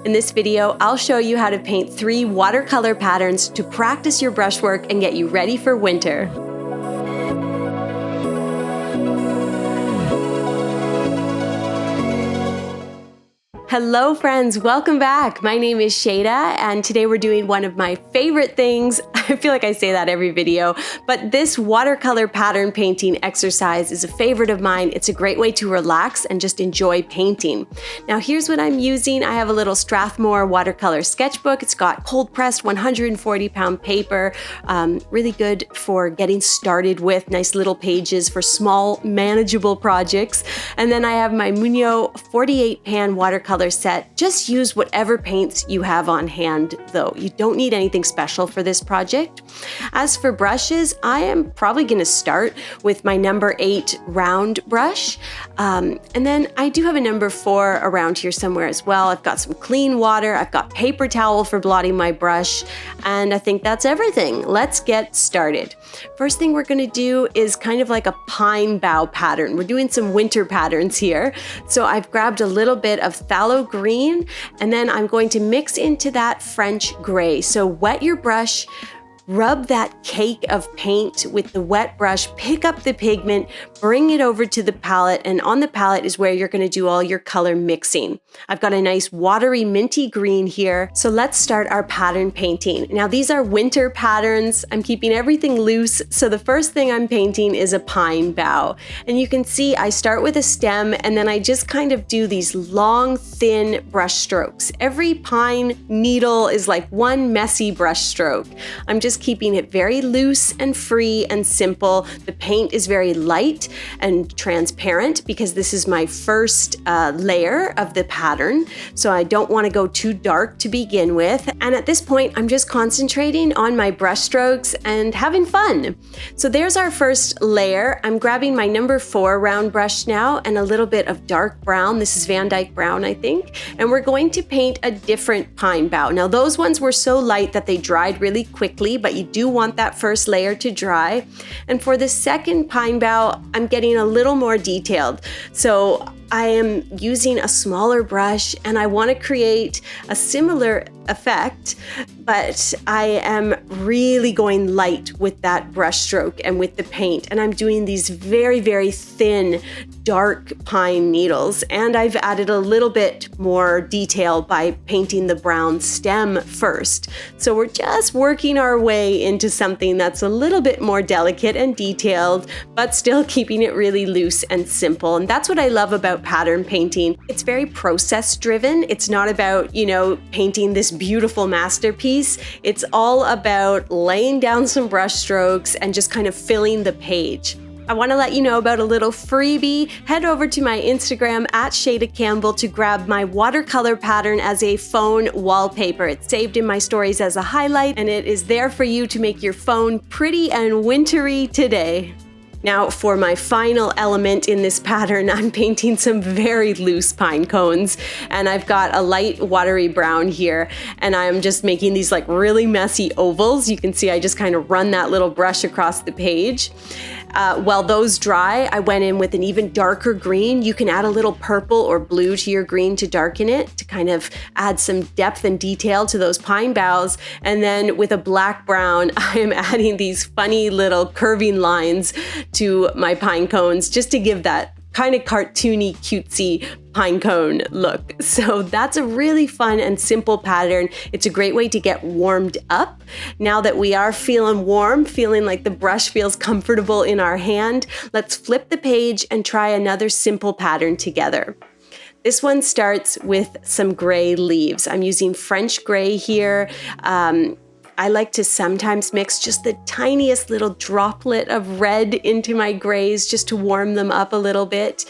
In this video, I'll show you how to paint 3 watercolor patterns to practice your brushwork and get you ready for winter. Hello friends, welcome back. My name is Shayda and today we're doing one of my favorite things. I feel like I say that every video, but this watercolor pattern painting exercise is a favorite of mine. It's a great way to relax and just enjoy painting. Now here's what I'm using. I have a little Strathmore watercolor sketchbook. It's got cold pressed 140-pound paper, really good for getting started with, nice little pages for small manageable projects. And then I have my Munyo 48-pan watercolor set. Just use whatever paints you have on hand though. You don't need anything special for this project. As for brushes, I am probably going to start with my number 8 round brush. And then I do have a number 4 around here somewhere as well. I've got some clean water. I've got paper towel for blotting my brush. And I think that's everything. Let's get started. First thing we're going to do is kind of like a pine bough pattern. We're doing some winter patterns here. So I've grabbed a little bit of phthalo green and then I'm going to mix into that French gray. So wet your brush, rub that cake of paint with the wet brush, pick up the pigment, bring it over to the palette, and on the palette is where you're going to do all your color mixing. I've got a nice watery minty green here, so let's start our pattern painting. Now these are winter patterns. I'm keeping everything loose, so the first thing I'm painting is a pine bough. And you can see I start with a stem and then I just kind of do these long, thin brush strokes. Every pine needle is like one messy brush stroke. I'm just keeping it very loose and free and simple. The paint is very light and transparent because this is my first layer of the pattern. So I don't want to go too dark to begin with. And at this point, I'm just concentrating on my brush strokes and having fun. So there's our first layer. I'm grabbing my number 4 round brush now and a little bit of dark brown. This is Van Dyke brown, I think. And we're going to paint a different pine bough. Now those ones were so light that they dried really quickly, but you do want that first layer to dry. And for the second pine bough, I'm getting a little more detailed. So I am using a smaller brush and I want to create a similar effect, but I am really going light with that brush stroke and with the paint. And I'm doing these very, very thin, dark pine needles. And I've added a little bit more detail by painting the brown stem first. So we're just working our way into something that's a little bit more delicate and detailed, but still keeping it really loose and simple. And that's what I love about pattern painting. It's very process driven. It's not about, painting this beautiful masterpiece. It's all about laying down some brush strokes and just kind of filling the page. I want to let you know about a little freebie. Head over to my Instagram at Shayda Campbell to grab my watercolor pattern as a phone wallpaper. It's saved in my stories as a highlight and it is there for you to make your phone pretty and wintry today. Now for my final element in this pattern, I'm painting some very loose pine cones and I've got a light watery brown here and I'm just making these like really messy ovals. You can see I just kind of run that little brush across the page. While those dry, I went in with an even darker green. You can add a little purple or blue to your green to darken it, to kind of add some depth and detail to those pine boughs. And then with a black brown, I am adding these funny little curving lines to my pine cones just to give that kind of cartoony, cutesy pine cone look. So that's a really fun and simple pattern. It's a great way to get warmed up. Now that we are feeling warm, feeling like the brush feels comfortable in our hand, let's flip the page and try another simple pattern together. This one starts with some gray leaves. I'm using French gray here. I like to sometimes mix just the tiniest little droplet of red into my grays just to warm them up a little bit.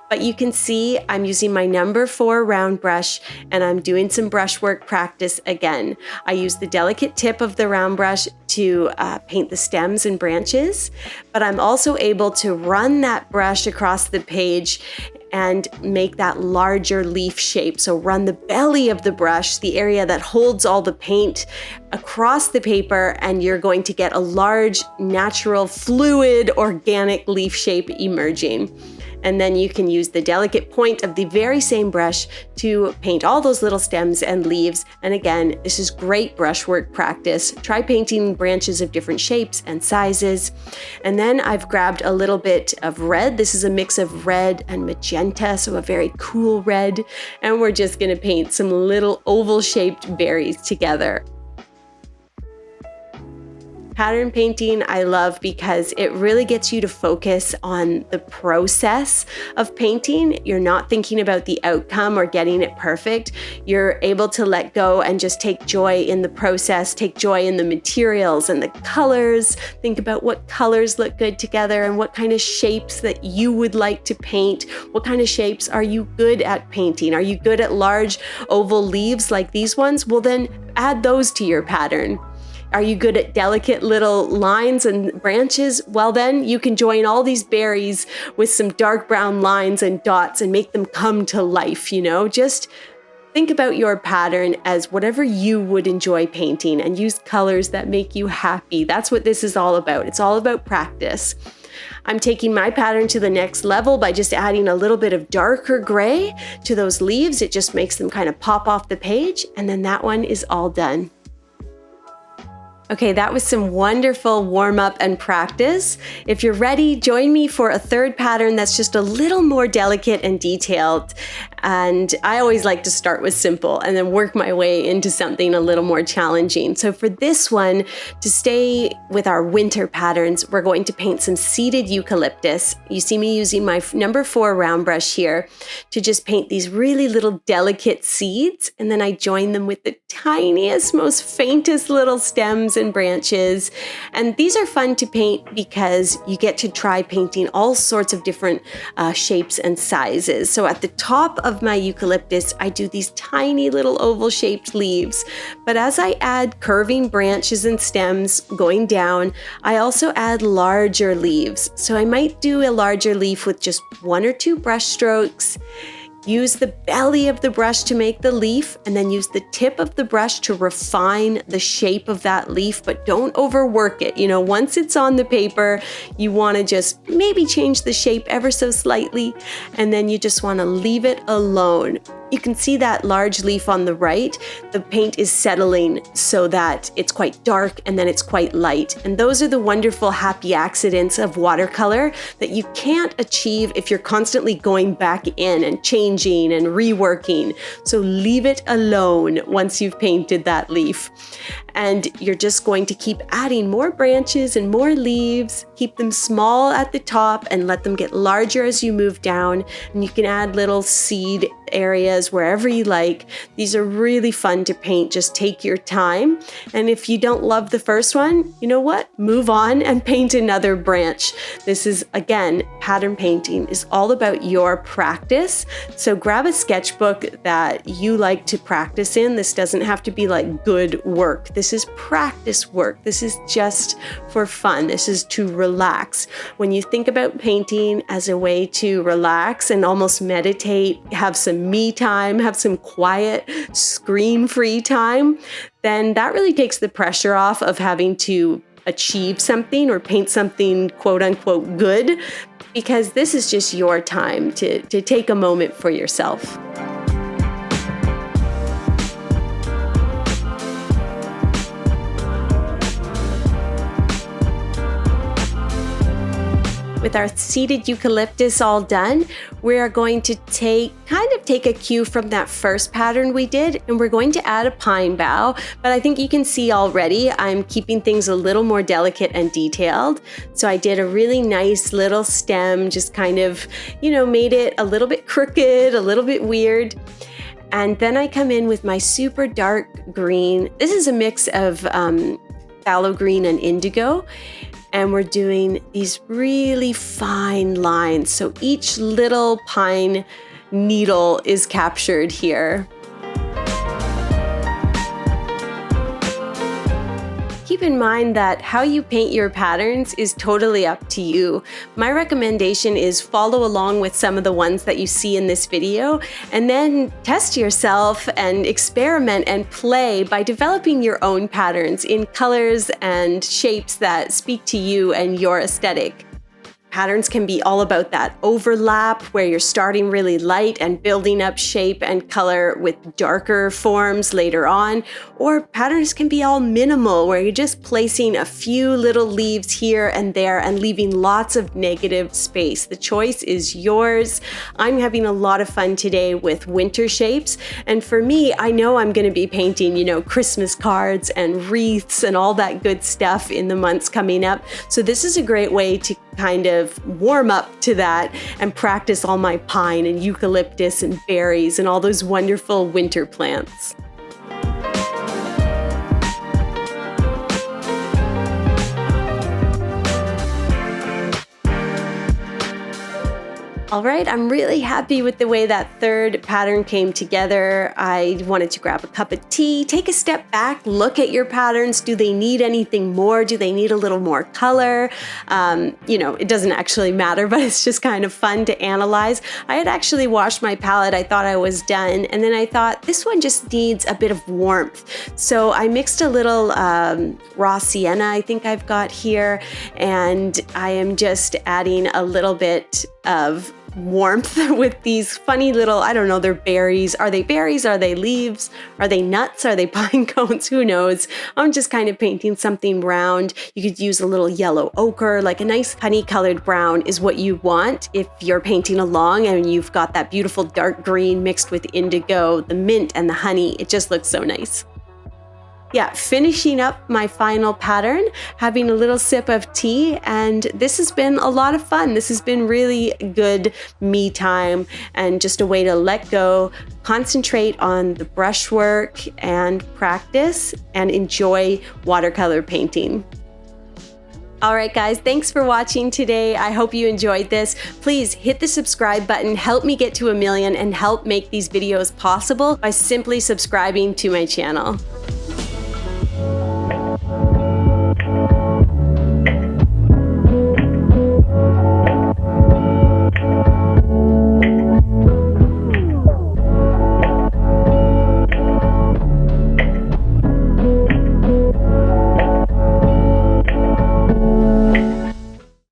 But you can see I'm using my number 4 round brush and I'm doing some brushwork practice again. I use the delicate tip of the round brush to paint the stems and branches, but I'm also able to run that brush across the page and make that larger leaf shape. So run the belly of the brush, the area that holds all the paint, across the paper, and you're going to get a large, natural, fluid, organic leaf shape emerging. And then you can use the delicate point of the very same brush to paint all those little stems and leaves. And again, this is great brushwork practice. Try painting branches of different shapes and sizes. And then I've grabbed a little bit of red. This is a mix of red and magenta, so a very cool red. And we're just gonna paint some little oval-shaped berries together. Pattern painting I love because it really gets you to focus on the process of painting. You're not thinking about the outcome or getting it perfect. You're able to let go and just take joy in the process, take joy in the materials and the colors. Think about what colors look good together and what kind of shapes that you would like to paint. What kind of shapes are you good at painting? Are you good at large oval leaves like these ones? Well, then add those to your pattern. Are you good at delicate little lines and branches? Well, then you can join all these berries with some dark brown lines and dots and make them come to life, you know? Just think about your pattern as whatever you would enjoy painting and use colors that make you happy. That's what this is all about. It's all about practice. I'm taking my pattern to the next level by just adding a little bit of darker gray to those leaves. It just makes them kind of pop off the page, and then that one is all done. Okay, that was some wonderful warm up and practice. If you're ready, join me for a third pattern that's just a little more delicate and detailed. And I always like to start with simple and then work my way into something a little more challenging. So for this one, to stay with our winter patterns, we're going to paint some seeded eucalyptus. You see me using my number 4 round brush here to just paint these really little delicate seeds. And then I join them with the tiniest, most faintest little stems and branches. And these are fun to paint because you get to try painting all sorts of different shapes and sizes. So at the top of my eucalyptus, I do these tiny little oval shaped leaves. But as I add curving branches and stems going down, I also add larger leaves. So I might do a larger leaf with just 1 or 2 brush strokes. Use the belly of the brush to make the leaf, and then use the tip of the brush to refine the shape of that leaf, but don't overwork it. You know, once it's on the paper, you want to just maybe change the shape ever so slightly, and then you just want to leave it alone. You can see that large leaf on the right. The paint is settling so that it's quite dark and then it's quite light. And those are the wonderful happy accidents of watercolor that you can't achieve if you're constantly going back in and changing and reworking. So leave it alone once you've painted that leaf. And you're just going to keep adding more branches and more leaves. Keep them small at the top and let them get larger as you move down. And you can add little seed areas wherever you like. These are really fun to paint. Just take your time. And if you don't love the first one, you know what? Move on and paint another branch. This is, again, pattern painting is all about your practice. So grab a sketchbook that you like to practice in. This doesn't have to be like good work. This is practice work. This is just for fun. This is to relax. When you think about painting as a way to relax and almost meditate, have some me time, have some quiet, screen-free time, then that really takes the pressure off of having to achieve something or paint something quote unquote good, because this is just your time to take a moment for yourself. With our seeded eucalyptus all done, we are going to take a cue from that first pattern we did, and we're going to add a pine bough. But I think you can see already I'm keeping things a little more delicate and detailed. So I did a really nice little stem, just kind of, made it a little bit crooked, a little bit weird. And then I come in with my super dark green. This is a mix of phthalo green and indigo. And we're doing these really fine lines. So each little pine needle is captured here. Keep in mind that how you paint your patterns is totally up to you. My recommendation is follow along with some of the ones that you see in this video, and then test yourself and experiment and play by developing your own patterns in colors and shapes that speak to you and your aesthetic. Patterns can be all about that overlap where you're starting really light and building up shape and color with darker forms later on. Or patterns can be all minimal where you're just placing a few little leaves here and there and leaving lots of negative space. The choice is yours. I'm having a lot of fun today with winter shapes. And for me, I know I'm going to be painting, Christmas cards and wreaths and all that good stuff in the months coming up. So this is a great way to kind of warm up to that and practice all my pine and eucalyptus and berries and all those wonderful winter plants. All right, I'm really happy with the way that third pattern came together. I wanted to grab a cup of tea, take a step back, look at your patterns. Do they need anything more? Do they need a little more color? It doesn't actually matter, but it's just kind of fun to analyze. I had actually washed my palette. I thought I was done. And then I thought this one just needs a bit of warmth. So I mixed a little raw sienna, I think I've got here, and I am just adding a little bit of warmth with these funny little, I don't know, they're berries. Are they berries? Are they leaves? Are they nuts? Are they pine cones? Who knows? I'm just kind of painting something round. You could use a little yellow ochre, like a nice honey colored brown is what you want if you're painting along and you've got that beautiful dark green mixed with indigo, the mint and the honey. It just looks so nice. Yeah, finishing up my final pattern, having a little sip of tea, and this has been a lot of fun. This has been really good me time and just a way to let go, concentrate on the brushwork and practice and enjoy watercolor painting. All right, guys, thanks for watching today. I hope you enjoyed this. Please hit the subscribe button, help me get to 1 million, and help make these videos possible by simply subscribing to my channel.